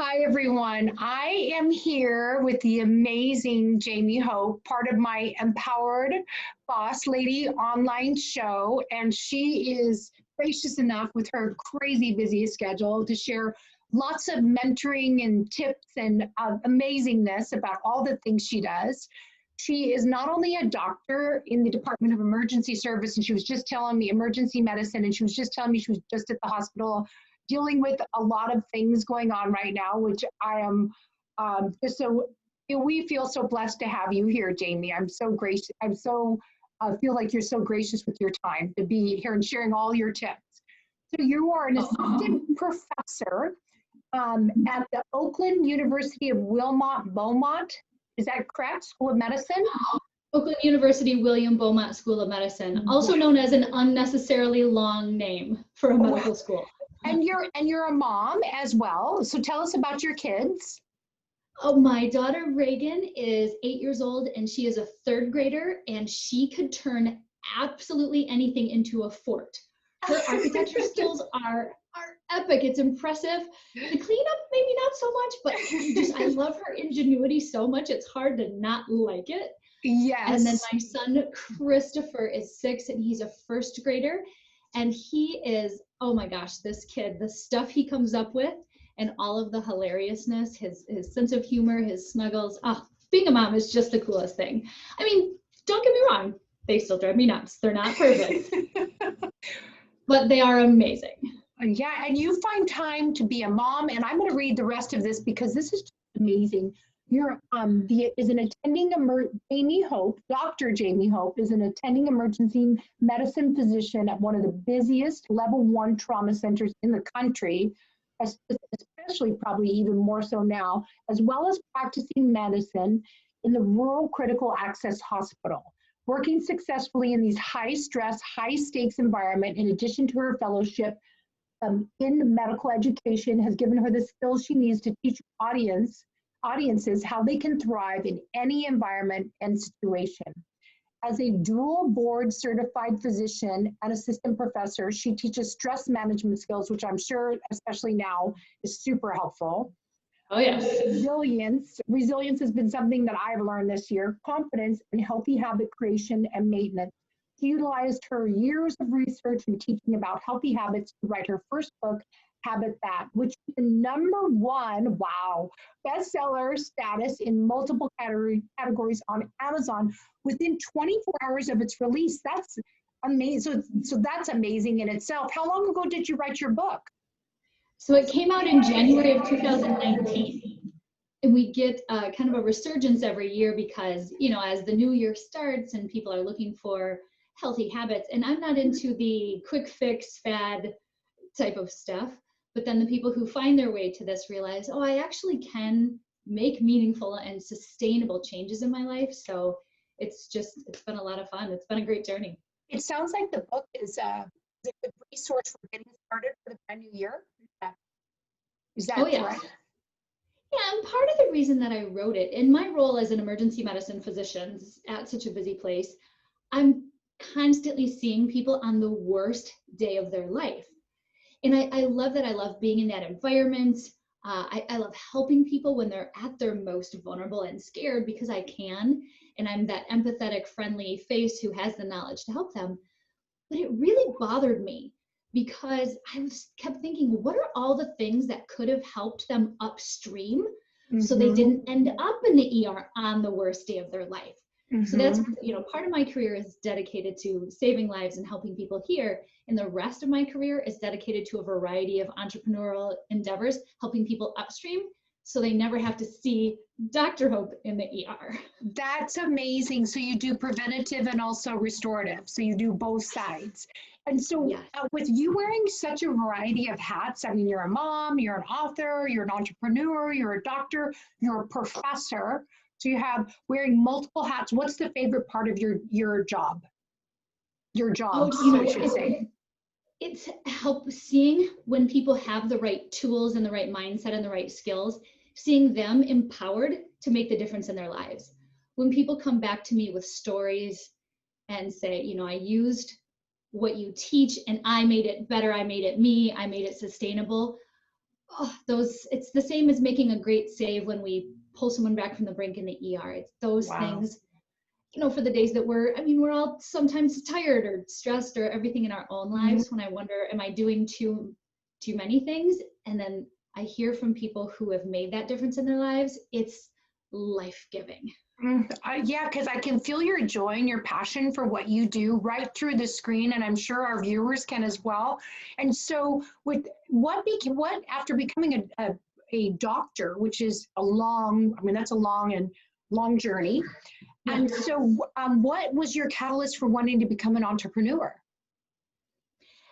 Hi, everyone. I am here with the amazing Jamie Hope, part of my Empowered Boss Lady online show. And she is gracious enough with her crazy busy schedule to share lots of mentoring and tips and amazingness about all the things she does. She is not only a doctor in the Department of Emergency Service, and she was just telling me emergency medicine, and she was just telling me she was just at the hospital dealing with a lot of things going on right now, which I am just so, we feel so blessed to have you here, Jamie. I'm so gracious. Feel like you're so gracious with your time to be here and sharing all your tips. So you are an assistant professor at the Oakland University of Beaumont. Is that correct? School of Medicine? Oakland University William Beaumont School of Medicine, also known as an unnecessarily long name for a medical school. And you're a mom as well. So tell us about your kids. Oh, my daughter Reagan is 8 years old and she is a third grader and she could turn absolutely anything into a fort. Her architecture skills are epic. It's impressive. The cleanup, maybe not so much, but I love her ingenuity so much. It's hard to not like it. Yes. And then my son Christopher is 6 and he's a first grader. And he is, oh my gosh, this kid, the stuff he comes up with and all of the hilariousness, his sense of humor, his snuggles. Being a mom is just the coolest thing. I mean, don't get me wrong. They still drive me nuts. They're not perfect, but they are amazing. Yeah, and you find time to be a mom. And I'm going to read the rest of this because this is just amazing. You're Jamie Hope, Dr. Jamie Hope is an attending emergency medicine physician at one of the busiest level 1 trauma centers in the country, especially probably even more so now, as well as practicing medicine in the rural critical access hospital. Working successfully in these high stress, high stakes environment, in addition to her fellowship in medical education, has given her the skills she needs to teach audiences how they can thrive in any environment and situation. As a dual board certified physician and assistant professor, she teaches stress management skills, which I'm sure, especially now, is super helpful. Oh, yes. Resilience has been something that I've learned this year. Confidence and healthy habit creation and maintenance. She utilized her years of research and teaching about healthy habits to write her first book, Habit That, which is the #1, bestseller status in multiple categories on Amazon within 24 hours of its release. That's amazing. So that's amazing in itself. How long ago did you write your book? So it came out in January of 2019. And we get kind of a resurgence every year because, as the new year starts and people are looking for healthy habits, and I'm not into the quick fix fad type of stuff, but then the people who find their way to this realize, I actually can make meaningful and sustainable changes in my life. So it's been a lot of fun. It's been a great journey. It sounds like the book is a good resource for getting started for the brand new year. Is that correct? Yeah, and part of the reason that I wrote it, in my role as an emergency medicine physician at such a busy place, I'm constantly seeing people on the worst day of their life. And I love that. I love being in that environment. I love helping people when they're at their most vulnerable and scared because I can. And I'm that empathetic, friendly face who has the knowledge to help them. But it really bothered me because I kept thinking, what are all the things that could have helped them upstream so they didn't end up in the ER on the worst day of their life? So that's, part of my career is dedicated to saving lives and helping people here. And the rest of my career is dedicated to a variety of entrepreneurial endeavors, helping people upstream so they never have to see Dr. Hope in the ER. That's amazing. So you do preventative and also restorative. So you do both sides. And so with you wearing such a variety of hats, I mean, you're a mom, you're an author, you're an entrepreneur, you're a doctor, you're a professor. So you have wearing multiple hats. What's the favorite part of your job? Your job, I should say. It's seeing when people have the right tools and the right mindset and the right skills, seeing them empowered to make the difference in their lives. When people come back to me with stories and say, I used what you teach and I made it better, I made it me, I made it sustainable. oh, it's the same as making a great save when we pull someone back from the brink in the ER. It's those things, for the days that we're all sometimes tired or stressed or everything in our own lives, when I wonder, am I doing too many things? And then I hear from people who have made that difference in their lives. It's life-giving. Yeah, because I can feel your joy and your passion for what you do right through the screen, and I'm sure our viewers can as well. And so, with what after becoming a doctor, which is that's a long journey. Yeah. And so, what was your catalyst for wanting to become an entrepreneur?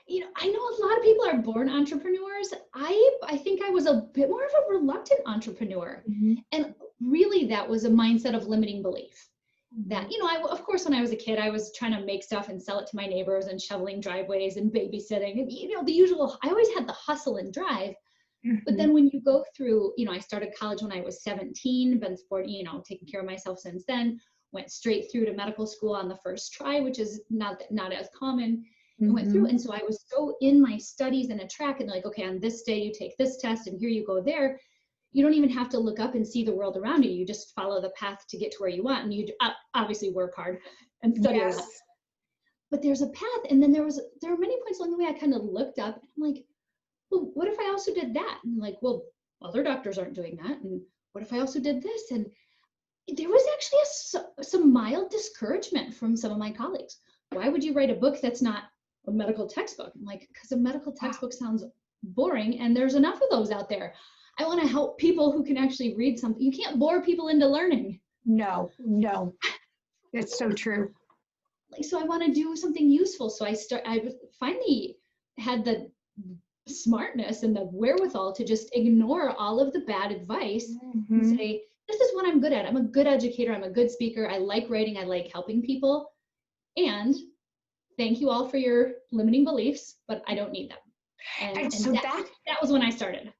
I know a lot of people are born entrepreneurs. I think I was a bit more of a reluctant entrepreneur. And really that was a mindset of limiting belief. That, of course, when I was a kid, I was trying to make stuff and sell it to my neighbors and shoveling driveways and babysitting and, the usual. I always had the hustle and drive. But then when you go through, I started college when I was 17, been sporty, taking care of myself since then, went straight through to medical school on the first try, which is not as common. And went through. And so I was so in my studies and a track, and like, okay, on this day you take this test and here you go there. You don't even have to look up and see the world around you. You just follow the path to get to where you want. And you obviously work hard and study a lot. But there's a path. And then there were many points along the way I kind of looked up and I'm like, well, what if I also did that? And like, well, other doctors aren't doing that. And what if I also did this? And there was actually some mild discouragement from some of my colleagues. Why would you write a book that's not a medical textbook? I'm like, because a medical textbook sounds boring and there's enough of those out there. I want to help people who can actually read something. You can't bore people into learning. No, it's so true. So I want to do something useful. So I finally had the smartness and the wherewithal to just ignore all of the bad advice and say, this is what I'm good at. I'm a good educator. I'm a good speaker. I like writing. I like helping people. And thank you all for your limiting beliefs, but I don't need them. And so that was when I started.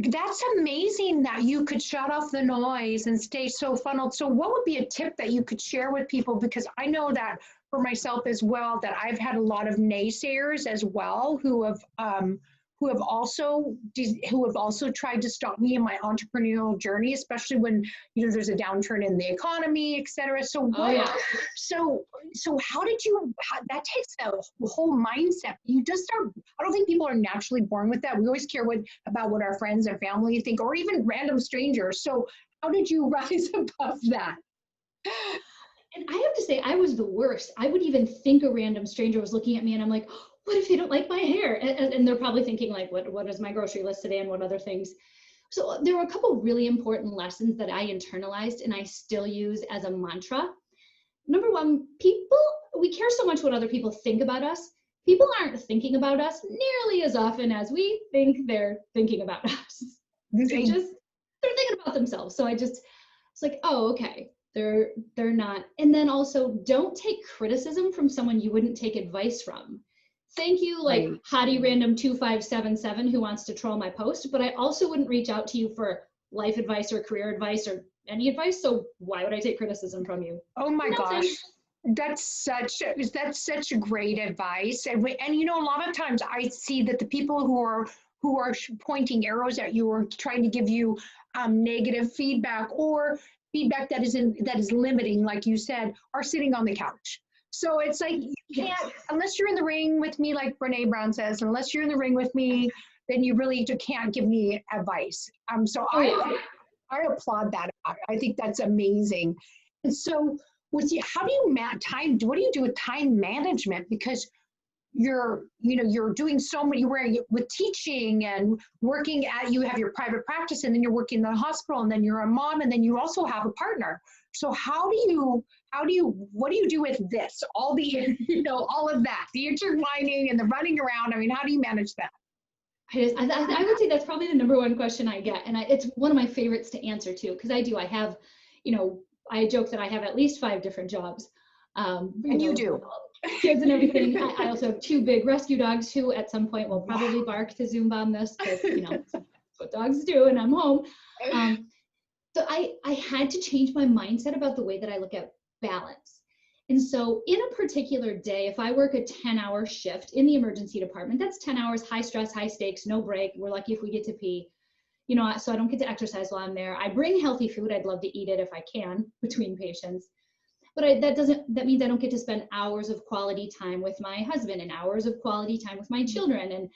That's amazing that you could shut off the noise and stay so funneled. So what would be a tip that you could share with people? Because I know that for myself as well, that I've had a lot of naysayers as well who have also tried to stop me in my entrepreneurial journey, especially when there's a downturn in the economy, et cetera. So so how did you? That takes a whole mindset. You just start. I don't think people are naturally born with that. We always care about what our friends and family think, or even random strangers. So how did you rise above that? And I have to say, I was the worst. I would even think a random stranger was looking at me and I'm like, what if they don't like my hair? And they're probably thinking like, what is my grocery list today and what other things? So there were a couple really important lessons that I internalized and I still use as a mantra. Number one, we care so much what other people think about us. People aren't thinking about us nearly as often as we think they're thinking about us. They're thinking about themselves. So it's like, oh, okay. They're not. And then also don't take criticism from someone you wouldn't take advice from. Thank you, like Hottie Random 2577 who wants to troll my post, but I also wouldn't reach out to you for life advice or career advice or any advice. So why would I take criticism from you? Oh my gosh. That's such great advice. And a lot of times I see that the people who are pointing arrows at you or trying to give you negative feedback or feedback that is limiting, like you said, are sitting on the couch. So it's like, you can't, unless you're in the ring with me, like Brene Brown says, unless you're in the ring with me, then you really can't give me advice. So I applaud that. I think that's amazing. And so how do you what do you do with time management? Because you're doing so many, with teaching and working you have your private practice and then you're working in the hospital and then you're a mom and then you also have a partner. So what do you do with this? All the, all of that, the intertwining and the running around. I mean, how do you manage that? I would say that's probably the number one question I get. And it's one of my favorites to answer too, because I have, I joke that I have at least 5 different jobs. And you do. Kids and everything. I also have 2 big rescue dogs who at some point will probably bark to Zoom bomb this because, that's what dogs do and I'm home. So I had to change my mindset about the way that I look at balance. And so in a particular day, if I work a 10-hour shift in the emergency department, that's 10 hours, high stress, high stakes, no break. We're lucky if we get to pee. so I don't get to exercise while I'm there. I bring healthy food. I'd love to eat it if I can between patients. But that means I don't get to spend hours of quality time with my husband and hours of quality time with my children and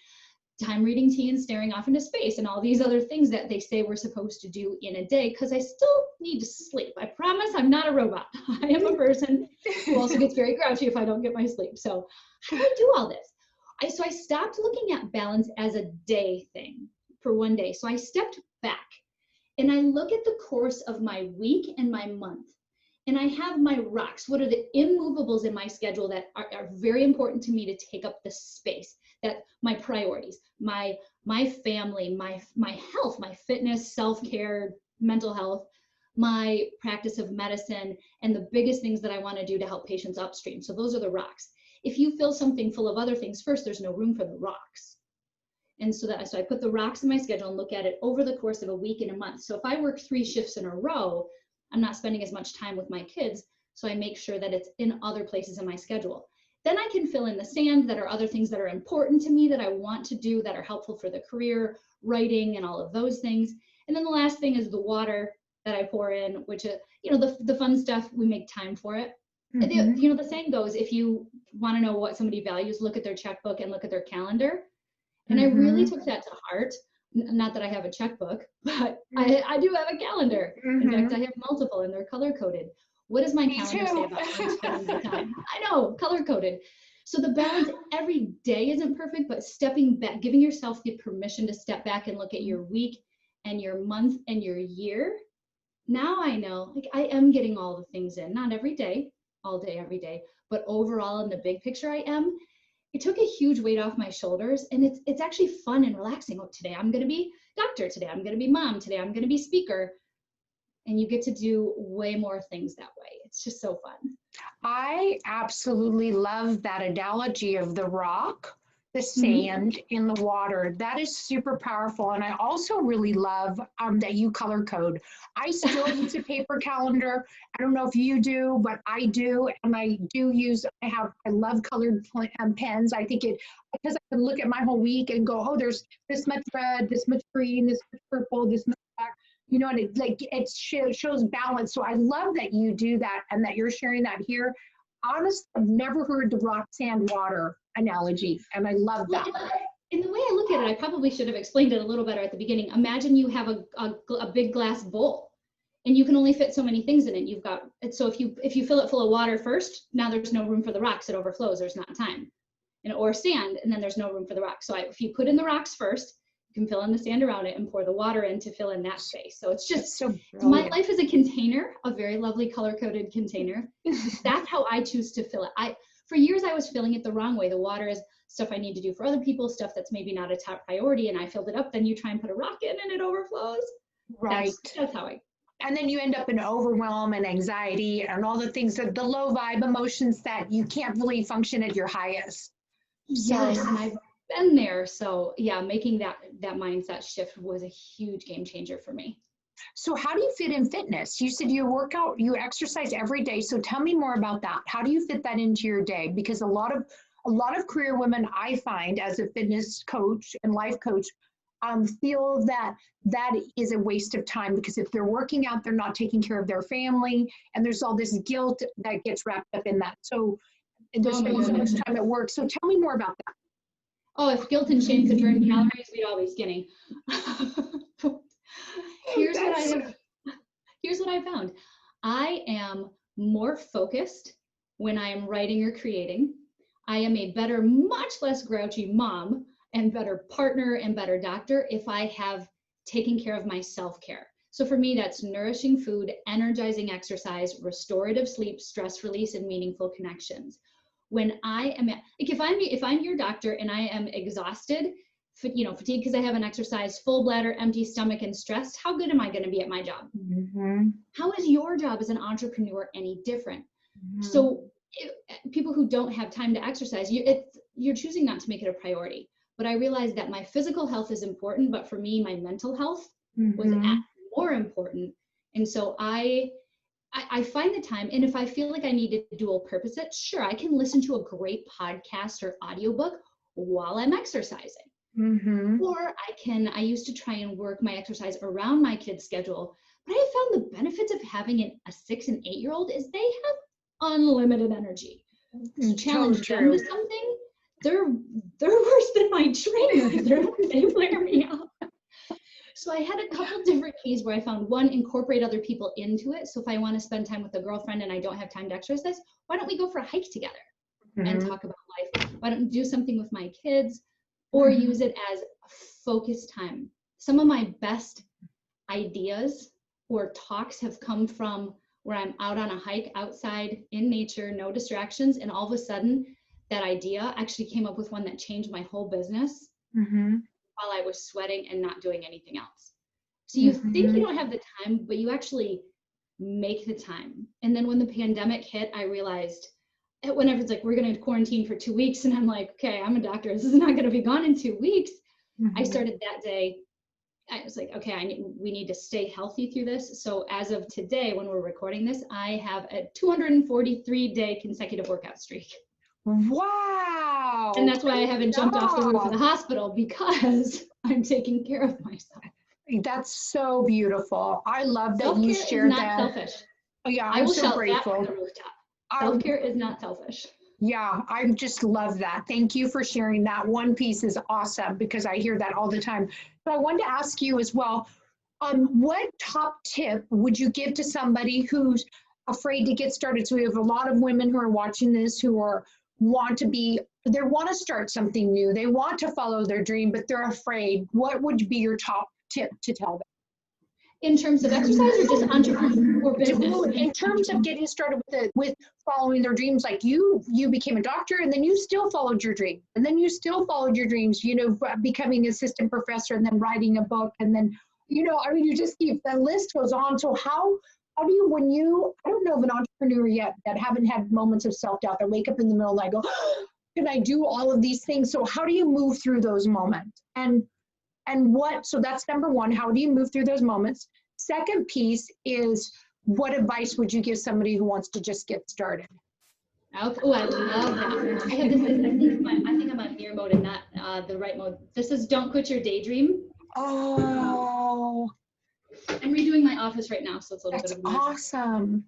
time reading tea and staring off into space and all these other things that they say we're supposed to do in a day, because I still need to sleep. I promise I'm not a robot. I am a person who also gets very grouchy if I don't get my sleep. So how do I do all this? So I stopped looking at balance as a day thing for one day. So I stepped back and I look at the course of my week and my month. And I have my rocks. What are the immovables in my schedule that are very important to me to take up the space? That my priorities, my family, my health, my fitness, self-care, mental health, my practice of medicine, and the biggest things that I want to do to help patients upstream. So those are the rocks. If you fill something full of other things first, there's no room for the rocks. And so I put the rocks in my schedule and look at it over the course of a week and a month. So if I work 3 shifts in a row, I'm not spending as much time with my kids. So I make sure that it's in other places in my schedule. Then I can fill in the sand that are other things that are important to me that I want to do that are helpful for the career, writing, and all of those things. And then the last thing is the water that I pour in, which is, the fun stuff, we make time for it. Mm-hmm. The saying goes, if you want to know what somebody values, look at their checkbook and look at their calendar. And I really took that to heart. Not that I have a checkbook, but I do have a calendar. In fact, I have multiple and they're color coded. What does my calendar say about me spending my time? I know, color coded. So the balance every day isn't perfect, but stepping back, giving yourself the permission to step back and look at your week and your month and your year. Now I know, I am getting all the things in, not every day, all day, every day, but overall in the big picture I am. It took a huge weight off my shoulders, and it's actually fun and relaxing. Oh, today I'm going to be doctor, today I'm going to be mom, today I'm going to be speaker. And you get to do way more things that way. It's just so fun. I absolutely love that analogy of the rock, the sand, in the water. That is super powerful. And I also really love that you color code. I still use a paper calendar. I don't know if you do, but I do. And I love colored pens. I think because I can look at my whole week and go, oh, there's this much red, this much green, this much purple, this much black. And it shows balance. So I love that you do that and that you're sharing that here. Honestly, I've never heard the rock, sand, water analogy, and I love that. In the way I look at it, I probably should have explained it a little better at the beginning. Imagine you have a big glass bowl, and you can only fit so many things in it. So if you fill it full of water first, now there's no room for the rocks. It overflows. There's not time, or sand, and then there's no room for the rocks. So if you put in the rocks first, you can fill in the sand around it and pour the water in to fill in that space. So it's just, my life is a container, a very lovely color-coded container. That's how I choose to fill it. For years, I was filling it the wrong way. The water is stuff I need to do for other people, stuff that's maybe not a top priority, and I filled it up. Then you try and put a rock in and it overflows. Right. That's how and then you end up in overwhelm and anxiety and all the things, the low vibe emotions that you can't really function at your highest. Yes, and I've been there. So yeah, making that mindset shift was a huge game changer for me. So how do you fit in fitness? You said you you exercise every day. So tell me more about that. How do you fit that into your day? Because a lot of career women I find as a fitness coach and life coach feel that is a waste of time, because if they're working out, they're not taking care of their family, and there's all this guilt that gets wrapped up in that. So there's so much time at work. So tell me more about that. Oh, if guilt and shame could burn calories, we'd all be skinny. Here's what I found. I am more focused when I am writing or creating. I am a better, much less grouchy mom and better partner and better doctor if I have taken care of my self-care. So for me, that's nourishing food, energizing exercise, restorative sleep, stress release, and meaningful connections. When I am if I'm your doctor and I am exhausted, fatigued because I haven't exercised, full bladder, empty stomach, and stressed, how good am I going to be at my job? How is your job as an entrepreneur any different? So people who don't have time to exercise, you're choosing not to make it a priority. But I realized that my physical health is important, but for me, my mental health was more important. And so I find the time, and if I feel like I need to dual purpose it, sure, I can listen to a great podcast or audiobook while I'm exercising. Or I used to try and work my exercise around my kids' schedule. But I found the benefits of having a 6 and 8-year-old is they have unlimited energy. To challenge them to something, they're worse than my trainer. They wear me out. So I had a couple different keys where I found one, incorporate other people into it. So if I want to spend time with a girlfriend and I don't have time to exercise, why don't we go for a hike together and talk about life? Why don't we do something with my kids or use it as focus time? Some of my best ideas or talks have come from where I'm out on a hike outside in nature, no distractions, and all of a sudden that idea actually came up with one that changed my whole business while I was sweating and not doing anything else. So you think you don't have the time, but you actually make the time. And then when the pandemic hit, I realized whenever it's like, we're going to quarantine for 2 weeks, and I'm like, okay, I'm a doctor. This is not going to be gone in 2 weeks. I started that day. I was like, okay, we need to stay healthy through this. So as of today, when we're recording this, I have a 243-day consecutive workout streak. Wow. And that's why I haven't jumped off the roof of the hospital, because I'm taking care of myself. That's so beautiful. I love that you Self-care shared is not that. selfish. Oh, yeah, I I'm will so shout grateful. that from the rooftop. Self-care is not selfish. Yeah, I just love that. Thank you for sharing that. One piece is awesome because I hear that all the time. But I wanted to ask you as well, what top tip would you give to somebody who's afraid to get started? So we have a lot of women who are watching this who want to start something new. They want to follow their dream, but they're afraid. What would be your top tip to tell them? In terms of exercise or just entrepreneur or business? In terms of getting started with following their dreams, like you became a doctor and then you still followed your dream. And then you still followed your dreams, becoming assistant professor and then writing a book. And then, you just keep, the list goes on. So how do you, I don't know of an entrepreneur yet that haven't had moments of self-doubt that wake up in the middle and I go, can I do all of these things? So how do you move through those moments? So that's number one, how do you move through those moments? Second piece is, what advice would you give somebody who wants to just get started? Oh, I love that. I have this, I think I'm on mirror mode and not the right mode. This is don't quit your daydream. Oh. I'm redoing my office right now, so it's a little bit of a mess. Awesome.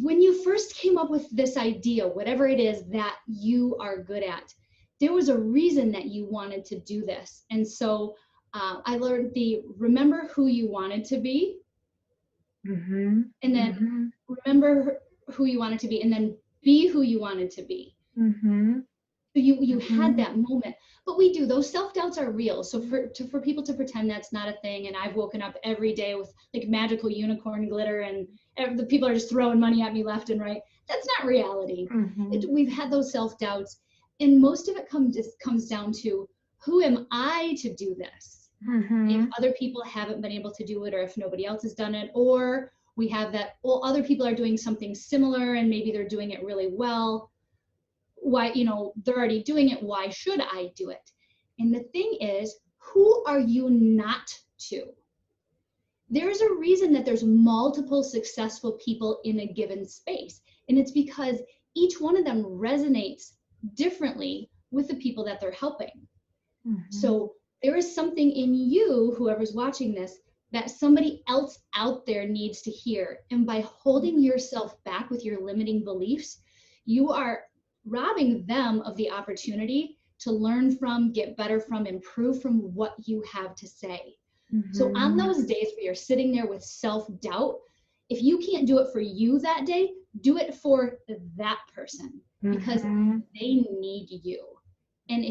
When you first came up with this idea, whatever it is that you are good at, there was a reason that you wanted to do this. And so I learned remember who you wanted to be, and then remember who you wanted to be, and then be who you wanted to be. So you had that moment. But we do, those self-doubts are real. So for people to pretend that's not a thing, and I've woken up every day with like magical unicorn glitter and the people are just throwing money at me left and right, that's not reality. We've had those self-doubts, and most of it comes down to, who am I to do this? If other people haven't been able to do it, or if nobody else has done it, or we have that, well, other people are doing something similar and maybe they're doing it really well. Why, they're already doing it. Why should I do it? And the thing is, who are you not to? There's a reason that there's multiple successful people in a given space. And it's because each one of them resonates differently with the people that they're helping. So there is something in you, whoever's watching this, that somebody else out there needs to hear. And by holding yourself back with your limiting beliefs, you are robbing them of the opportunity to learn from, get better from, improve from what you have to say. So on those days where you're sitting there with self-doubt, if you can't do it for you that day, do it for that person, because they need you. And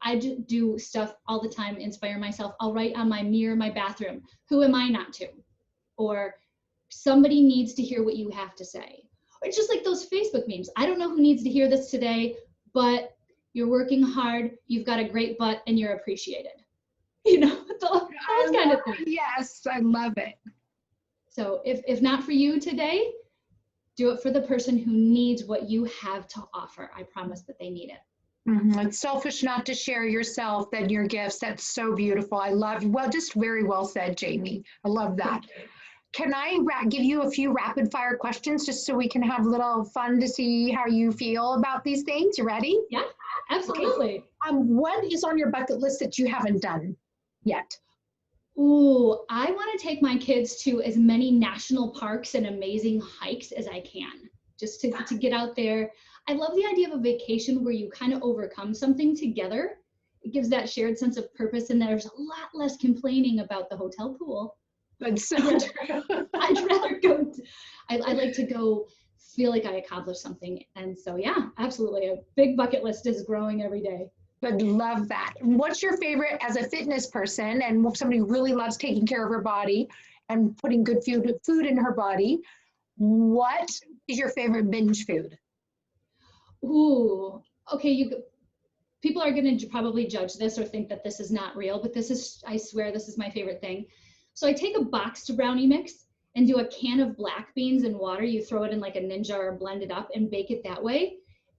I do stuff all the time, inspire myself. I'll write on my mirror, my bathroom, who am I not to? Or somebody needs to hear what you have to say. Or it's just like those Facebook memes. I don't know who needs to hear this today, but you're working hard, you've got a great butt, and you're appreciated. Those kind of things. Yes, I love it. So if not for you today, do it for the person who needs what you have to offer. I promise that they need it. It's selfish not to share yourself and your gifts. That's so beautiful. I love you. Well, just very well said, Jamie. I love that. Can I give you a few rapid fire questions just so we can have a little fun to see how you feel about these things? You ready? Yeah, absolutely. Okay. What is on your bucket list that you haven't done yet? Ooh, I want to take my kids to as many national parks and amazing hikes as I can, just to get out there. I love the idea of a vacation where you kind of overcome something together. It gives that shared sense of purpose, and there's a lot less complaining about the hotel pool. That's so true. I'd rather go, I like to go feel like I accomplished something. And so, yeah, absolutely. A big bucket list is growing every day. But love that. What's your favorite as a fitness person and somebody who really loves taking care of her body and putting good food in her body? What is your favorite binge food? Ooh, okay. People are going to probably judge this or think that this is not real, but this is, I swear, this is my favorite thing. So I take a boxed brownie mix and do a can of black beans and water. You throw it in like a Ninja or blend it up and bake it that way.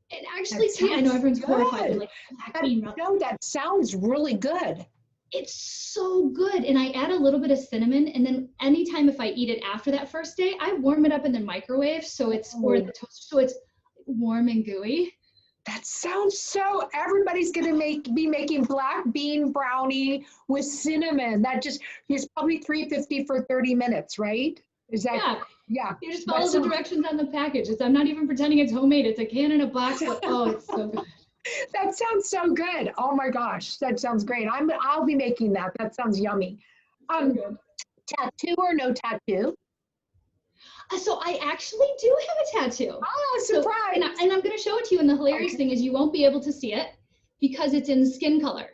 It actually, I know everyone's horrified, but like black bean. No, that sounds really good. It's so good. And I add a little bit of cinnamon. And then anytime if I eat it after that first day, I warm it up in the microwave. So it's, or the toaster, so it's warm and gooey. That sounds so, everybody's going to be making black bean brownie with cinnamon. That just is probably $3.50 for 30 minutes, right? Is that? Yeah. Yeah. You just follow the directions on the package. I'm not even pretending it's homemade. It's a can in a box, but oh, it's so good. That sounds so good. Oh my gosh, that sounds great. I'll be making that. That sounds yummy. Tattoo or no tattoo? So I actually do have a tattoo. Oh, surprise! So, and I'm going to show it to you. And the hilarious thing is you won't be able to see it because it's in skin color.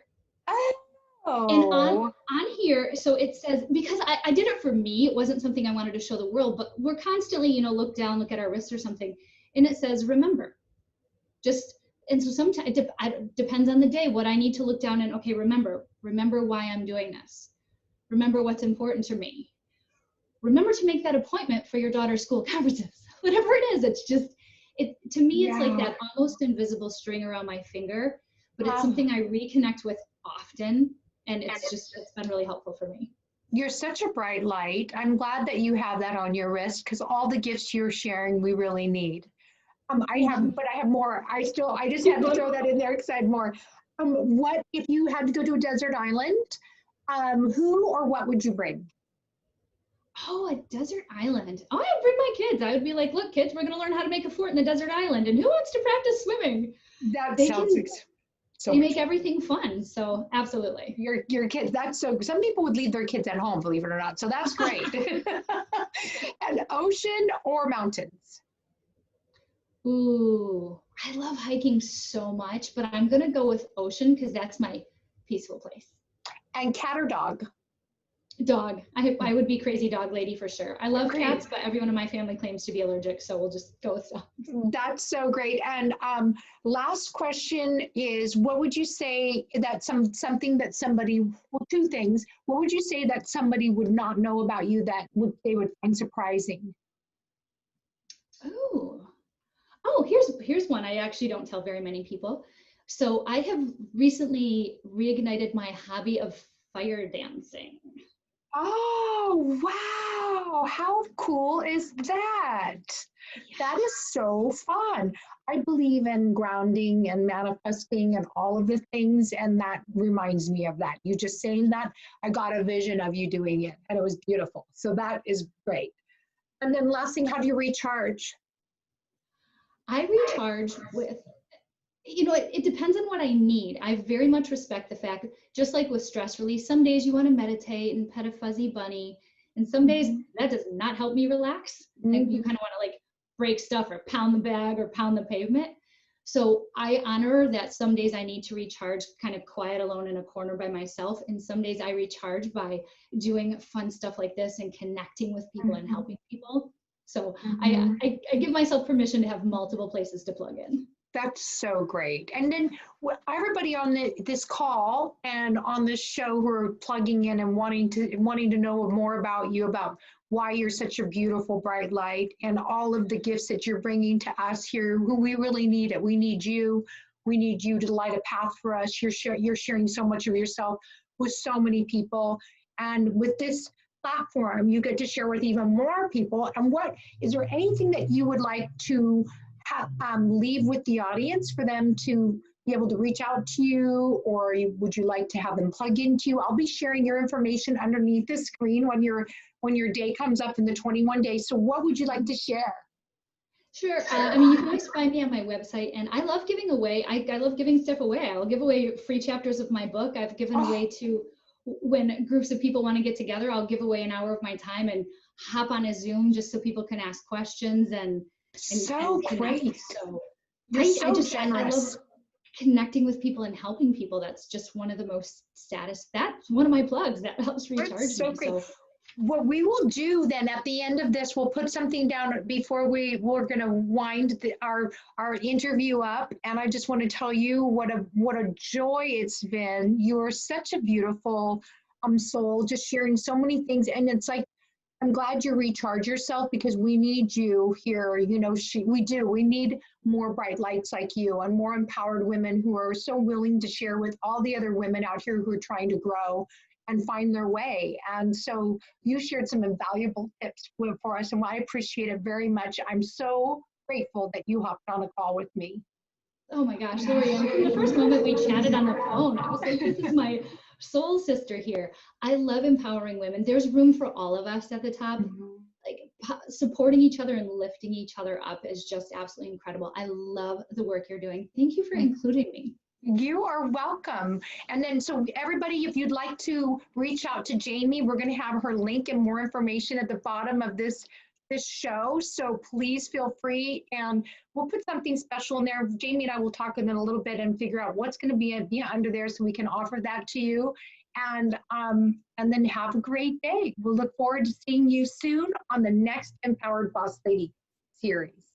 Oh. And on here, so it says, because I did it for me, it wasn't something I wanted to show the world, but we're constantly, look down, look at our wrists or something, and it says, remember. And so sometimes it depends on the day, what I need to look down and, okay, remember why I'm doing this. Remember what's important to me. Remember to make that appointment for your daughter's school conferences, whatever it is. It's just, to me, it's like that almost invisible string around my finger, but it's something I reconnect with often. And it's been really helpful for me. You're such a bright light. I'm glad that you have that on your wrist because all the gifts you're sharing, we really need. I have more. I just had to throw that in there because I had more. What if you had to go to a desert island? Who or what would you bring? Oh, a desert island. Oh, I'd bring my kids. I would be like, look, kids, we're going to learn how to make a fort in the desert island. And who wants to practice swimming? They make everything fun. So absolutely. Your kids, that's so, some people would leave their kids at home, believe it or not. So that's great. And ocean or mountains? Ooh, I love hiking so much, but I'm going to go with ocean because that's my peaceful place. And cat or dog? Dog. I would be crazy dog lady for sure. I love cats, but everyone in my family claims to be allergic, so we'll just go with dogs. That's so great. And last question is, what would you say that something that somebody, well, two things, what would you say that somebody would not know about you that they would find surprising? Oh, here's one I actually don't tell very many people. So I have recently reignited my hobby of fire dancing. Oh, wow. How cool is that? Yeah. That is so fun. I believe in grounding and manifesting and all of the things, and that reminds me of that. You just saying that, I got a vision of you doing it, and it was beautiful. So that is great. And then last thing, how do you recharge? I recharge with, it depends on what I need. I very much respect the fact, just like with stress release, some days you want to meditate and pet a fuzzy bunny, and some days that does not help me relax. And you kind of want to like break stuff or pound the bag or pound the pavement. So I honor that some days I need to recharge kind of quiet alone in a corner by myself. And some days I recharge by doing fun stuff like this and connecting with people and helping people. So I give myself permission to have multiple places to plug in. That's so great. And then everybody on this call and on this show who are plugging in and wanting to know more about you, about why you're such a beautiful, bright light, and all of the gifts that you're bringing to us here, who we really need it. We need you. We need you to light a path for us. You're sharing so much of yourself with so many people. And with this platform, you get to share with even more people. And is there anything that you would like to leave with the audience for them to be able to reach out to you, or would you like to have them plug into you? I'll be sharing your information underneath the screen when your day comes up in the 21 days. So what would you like to share? Sure. I mean, you can always find me on my website, and I love giving away. I love giving stuff away. I'll give away free chapters of my book. I've given away to, when groups of people want to get together, I'll give away an hour of my time and hop on a Zoom just so people can ask questions and so great. So You're so I generous. love connecting with people and helping people. That's just one of the most that's one of my plugs that helps recharge So me. great. So What we will do then at the end of this, we'll put something down before we're going to wind our interview up. And I just want to tell you what a joy it's been. You're such a beautiful soul, just sharing so many things. And it's like, I'm glad you recharge yourself, because we need you here. You know, we need more bright lights like you and more empowered women who are so willing to share with all the other women out here who are trying to grow and find their way. And so you shared some invaluable tips for us, and I appreciate it very much. I'm so grateful that you hopped on a call with me. oh my gosh, Lorri, from the first moment we chatted on the phone, I was like, this is my soul sister here. I love empowering women. There's room for all of us at the top. Like supporting each other and lifting each other up is just absolutely incredible. I love the work you're doing. Thank you for including me. You are welcome. And then, so everybody, if you'd like to reach out to Jamie, we're going to have her link and more information at the bottom of this show. So please feel free, and we'll put something special in there. Jamie and I will talk in a little bit and figure out what's going to be under there so we can offer that to you. And then have a great day. We'll look forward to seeing you soon on the next Empowered Boss Lady series.